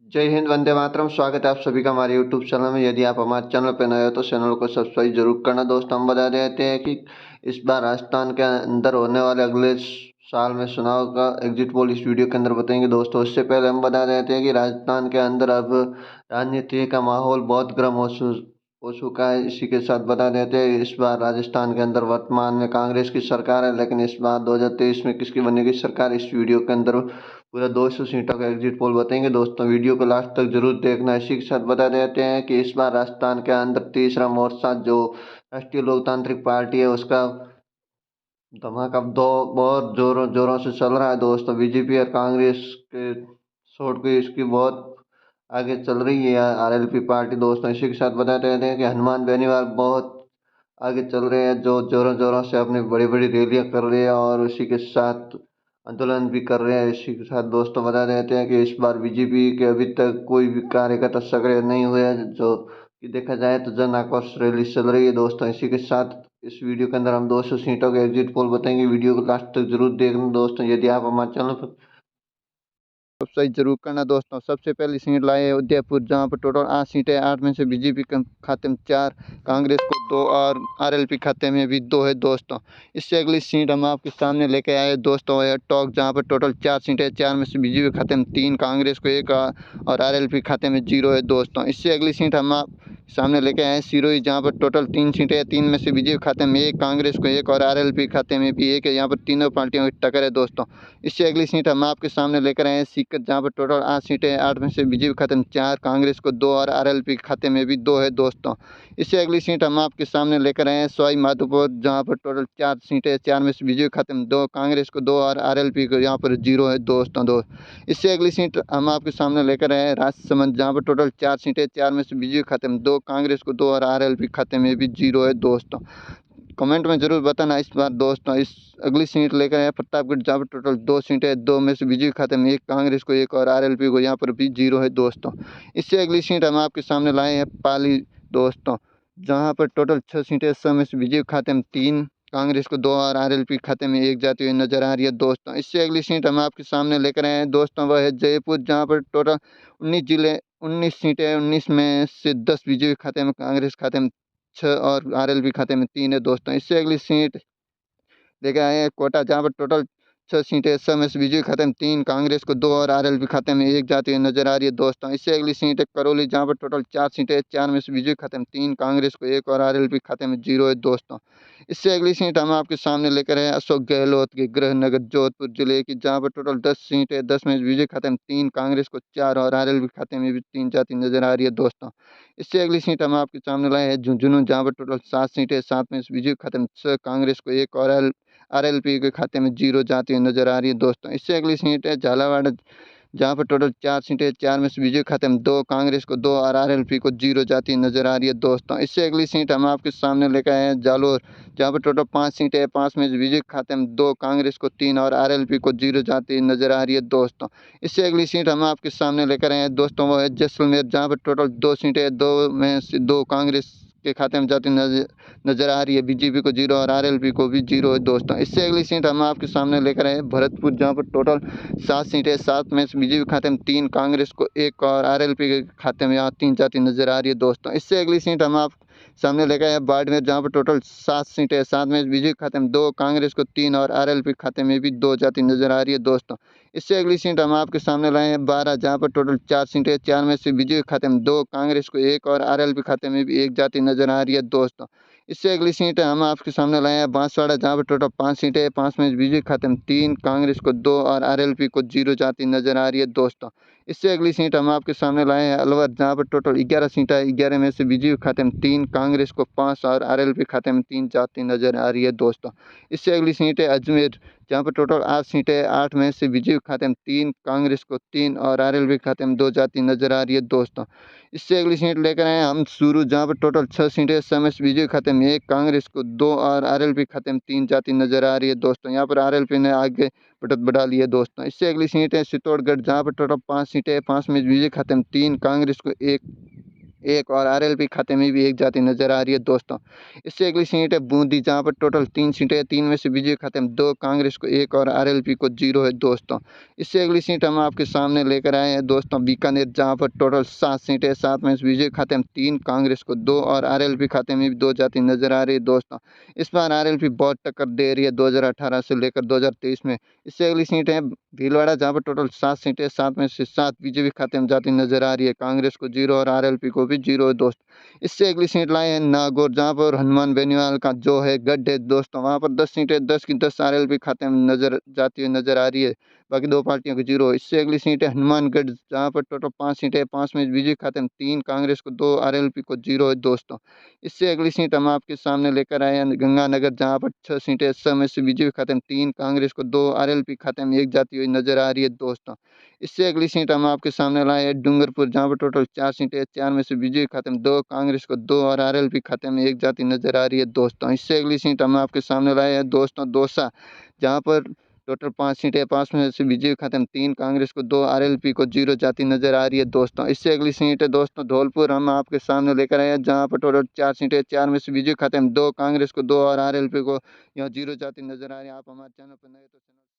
जय हिंद, वंदे मातरम। स्वागत है आप सभी का हमारे यूट्यूब चैनल में। यदि आप हमारे चैनल पर नए हो तो चैनल को सब्सक्राइब जरूर करना। दोस्तों, हम बता देते हैं कि इस बार राजस्थान के अंदर होने वाले अगले साल में चुनाव का एग्जिट पोल इस वीडियो के अंदर बताएंगे। दोस्तों, उससे पहले हम बता देते हैं कि राजस्थान के अंदर अब राजनीति का माहौल बहुत गर्म हो चुका है। इसी के साथ बता देते हैं, इस बार राजस्थान के अंदर वर्तमान में कांग्रेस की सरकार है, लेकिन इस बार 2023 में किसकी बनेगी सरकार, इस वीडियो के अंदर पूरा 200 सीटों का एग्जिट पोल बताएंगे। दोस्तों, वीडियो को लास्ट तक जरूर देखना। इसी के साथ बता देते हैं कि इस बार राजस्थान के अंदर तीसरा मोर्चा जो राष्ट्रीय लोकतांत्रिक पार्टी है उसका धमाका दो बहुत जोरों जोरों से चल रहा है। दोस्तों, बीजेपी और कांग्रेस के छोड़ के इसकी बहुत आगे चल रही है आरएलपी पार्टी। दोस्तों, इसी के साथ बताते रहते हैं कि हनुमान बेनीवाल बहुत आगे चल रहे हैं, जो जोरों जोरों से अपनी बड़ी बड़ी रैलियां कर रहे हैं और उसी के साथ आंदोलन भी कर रहे हैं। इसी के साथ दोस्तों बता देते हैं कि इस बार बीजेपी के अभी तक कोई भी कार्यकर्ता सक्रिय नहीं हुए हैं, जो कि देखा जाए तो जन आक्रोश रैली चल रही है। दोस्तों, इसी के साथ इस वीडियो के अंदर हम 200 सीटों के एग्जिट पोल बताएंगे। वीडियो को लास्ट तक जरूर देखना। दोस्तों, यदि आप हमारे चैनल पर सब्सक्राइब जरूर करना। दोस्तों, सबसे पहली सीट लाए हैं उदयपुर, जहां पर टोटल 8 सीटें, 8 में से बीजेपी के खाते में 4, कांग्रेस को 2 और आरएलपी खाते में भी 2 है। दोस्तों, इससे अगली सीट हम आपके सामने लेके आए दोस्तों है टोंक, जहां पर टोटल 4 सीटें, 4 में से बीजेपी खाते में 3, कांग्रेस को 1 और आरएलपी खाते में 0 है। दोस्तों, इससे अगली सीट हम आप सामने लेके आए सिरोही, जहां पर टोटल 3 सीटें, 3 में से बीजेपी खाते में 1, कांग्रेस को 1 और आरएलपी खाते में भी 1 है। यहाँ पर तीनों पार्टियों की टक्कर है। दोस्तों, इससे अगली सीट हम आपके सामने लेकर आए हैं सीकर, जहाँ पर टोटल 8 सीटें, 8 में से बीजेपी खाते में 4, कांग्रेस को 2 और आरएलपी खाते में भी 2 है। दोस्तों, इससे अगली सीट हम आपके सामने लेकर आए हैं सवाई माधोपुर, जहाँ पर टोटल 4 सीटें, 4 में से बीजेपी खाते में 2, कांग्रेस को 2 और आरएलपी को यहाँ पर 0 है। दोस्तों, इससे अगली सीट हम आपके सामने लेकर आए हैं राजसमंद, जहाँ पर टोटल 4 सीटें, 4 में से बीजेपी खाते में 2, कांग्रेस को 2 और आरएलपी खाते में भी 0 है। दोस्तों, कमेंट में जरूर बताना इस बार। दोस्तों, इस अगली सीट लेकर आए प्रतापगढ़, जहाँ पर टोटल 2 सीटें, 2 में से बीजेपी खाते में 1, कांग्रेस को 1 और आरएलपी को यहाँ पर भी 0 है। दोस्तों, इससे अगली सीट हम आपके सामने लाए हैं पाली, दोस्तों, जहाँ पर टोटल 6 सीटें, 6 में से बीजेपी खाते में 3, कांग्रेस को 2 और आरएलपी खाते में 1 जाती हुई नजर आ रही है। दोस्तों, इससे अगली सीट हम आपके सामने लेकर आए हैं दोस्तों, वह है जयपुर, जहाँ पर टोटल 19 सीटें, 19 में से 10 बीजेपी खाते में, कांग्रेस खाते में 6 और आरएलपी खाते में 3 है। दोस्तों, इससे अगली सीट लेके आए हैं कोटा, जहाँ पर टोटल 6 सीटें, 6 में से बीजेपी खाते में 3, कांग्रेस को 2 और आरएलपी खाते में 1 जाती हुई नजर आ रही है। दोस्तों, इससे अगली सीट है करौली, जहाँ पर टोटल 4 सीटें, 4 में से बीजेपी खाते में 3, कांग्रेस को 1 और आरएलपी खाते में 0 है। दोस्तों, इससे अगली सीट हम आपके सामने लेकर आए अशोक गहलोत के गृहनगर जोधपुर जिले की, जहाँ पर टोटल 10 सीटें, 10 में से बीजेपी खाते में 3, कांग्रेस को 4 और आरएलपी खाते में भी 3 जाती नजर आ रही है। दोस्तों, इससे अगली सीट हम आपके सामने लाए हैं झुंझुनू, जहाँ पर टोटल 7 सीटें, 7 में से बीजेपी खाते में 6, कांग्रेस को 1 और आरएलपी के खाते में 0 जाती हुई नजर आ रही है। दोस्तों, इससे अगली सीट है झालावाड़, जहाँ पर टोटल 4 सीटें, 4 में से बीजेपी खाते में 2, कांग्रेस को 2 और आरएलपी को 0 जाती हुई नजर आ रही है। दोस्तों, इससे अगली सीट हम आपके सामने लेकर आए हैं जालोर, जहाँ पर टोटल 5 सीटें, 5 में से बीजेपी खाते में 2, कांग्रेस को 3 और आरएलपी को 0 जाती हुई नजर आ रही है। दोस्तों, इससे अगली सीट हम आपके सामने लेकर आए हैं दोस्तों, वो है जैसलमेर, जहाँ पर टोटल 2 सीटें, 2 में से 2 कांग्रेस के खाते में जाती नजर आ रही है, बीजेपी को 0 और आरएलपी को भी 0 है। दोस्तों, इससे अगली सीट हम आपके सामने लेकर आए भरतपुर, जहाँ पर टोटल 7 सीटें, 7 में से बीजेपी खाते में 3, कांग्रेस को 1 और आरएलपी के खाते में यहाँ 3 जाती नजर आ रही है। दोस्तों, इससे अगली सीट हम आप सामने लेकर आए बाड़मेर, जहाँ पर टोटल 7 सीटें, 7 में से बीजेपी खाते में 2, कांग्रेस को 3 और आरएलपी खाते में भी 2 जाती नजर आ रही है। दोस्तों, इससे अगली सीट हम आपके सामने लाए हैं 12, जहाँ पर टोटल 4 सीटें, 4 में से बीजेपी खाते में 2, कांग्रेस को 1 और आरएलपी खाते में भी 1 जाती नजर आ रही है। दोस्तों, इससे अगली सीट हम आपके सामने लाए हैं बांसवाड़ा, जहाँ पर टोटल 5 सीटें, 5 में से बीजेपी खाते में 3, कांग्रेस को 2 और आरएलपी को 0 जाती नजर आ रही है। दोस्तों, इससे अगली सीट हम आपके सामने लाए हैं अलवर, जहाँ पर टोटल 11 सीटें, 11 में से बीजेपी खाते में 3, कांग्रेस को 5 और आरएलपी खाते में 3 जाती नजर आ रही है। दोस्तों, इससे अगली सीट है अजमेर, जहाँ पर टोटल 8 सीटें, 8 में से बीजेपी खाते में 3, कांग्रेस को 3 और आरएलपी खाते में 2 जाती नजर आ रही है। दोस्तों, इससे अगली सीट लेकर आए हम सूरू, जहाँ पर टोटल 6 सीटें, 6 में से बीजेपी खाते में 1, कांग्रेस को 2 और आरएलपी खाते में 3 जाती नजर आ रही है। दोस्तों, यहाँ पर आरएलपी ने आगे बढ़त बढ़ा ली है। दोस्तों, इससे अगली सीट है चित्तौड़गढ़, जहाँ पर टोटल 5 सीटें, 5 में बीजेपी खाते में 3, कांग्रेस को 1 एक और आरएलपी खाते में भी एक जाति नजर आ रही है दोस्तों। इससे अगली सीट है बूंदी, जहां पर टोटल 3 सीटें हैं, 3 में से बीजेपी खाते में 2, कांग्रेस को 1 और आरएलपी को 0 है दोस्तों। इससे अगली सीट हम आपके सामने लेकर आए हैं दोस्तों बीकानेर, जहां पर टोटल 7 सीटें, 7 में से बीजेपी खाते में 3, कांग्रेस को 2 और आरएलपी खाते में भी 2 जाति नजर आ रही है दोस्तों। इस बार आरएलपी बहुत टक्कर दे रही है 2018 से लेकर 2023 में। इससे अगली सीट है भीलवाड़ा, जहां पर टोटल 7 सीटें, 7 में से 7 बीजेपी खाते में जाती नजर आ रही है, कांग्रेस को 0 और आरएलपी को भी 0 है दोस्त। इससे अगली सीट लाए हैं नागौर, जहां पर हनुमान बेनीवाल का जो है गढ़ है दोस्तों, वहां पर 10 सीटें, 10 की 10 आरएलपी खाते में नजर जाती हुई नजर आ रही है, बाकी 2 पार्टियों को 0। इससे अगली सीट है हनुमानगढ़, जहां पर टोटल 5 सीटें, 5 में बीजेपी खाते में 3, कांग्रेस को 2, आरएलपी को 0 है दोस्तों। इससे अगली सीट हम आपके सामने लेकर आए हैं गंगानगर, जहां पर 6 सीटें, 6 में से बीजेपी खाते में 3, कांग्रेस को 2, आरएलपी खाते में 1 जाती हुई नजर आ रही है दोस्तों। इससे अगली सीट हम आपके सामने लाए हैं डूंगरपुर, जहां पर टोटल 4 सीटें, 4 में से बीजेपी खाते में 2, कांग्रेस को 2 और आरएलपी खाते में 1 जाति नजर आ रही है दोस्तों। इससे अगली सीट हम आपके सामने लाए हैं दोस्तों दौसा, जहां पर टोटल 5 सीटें, 5 में से बीजेपी खाते में 3, कांग्रेस को 2, आरएलपी को 0 जाति नजर आ रही है दोस्तों। इससे अगली सीट है दोस्तों धौलपुर, हम आपके सामने लेकर आए हैं, जहां पर टोटल 4 सीटें, 4 में से बीजेपी खाते में 2, कांग्रेस को 2 और आरएलपी को यहाँ 0 जाति नजर आ रही है। आप हमारे चैनल पर नए तो चैनल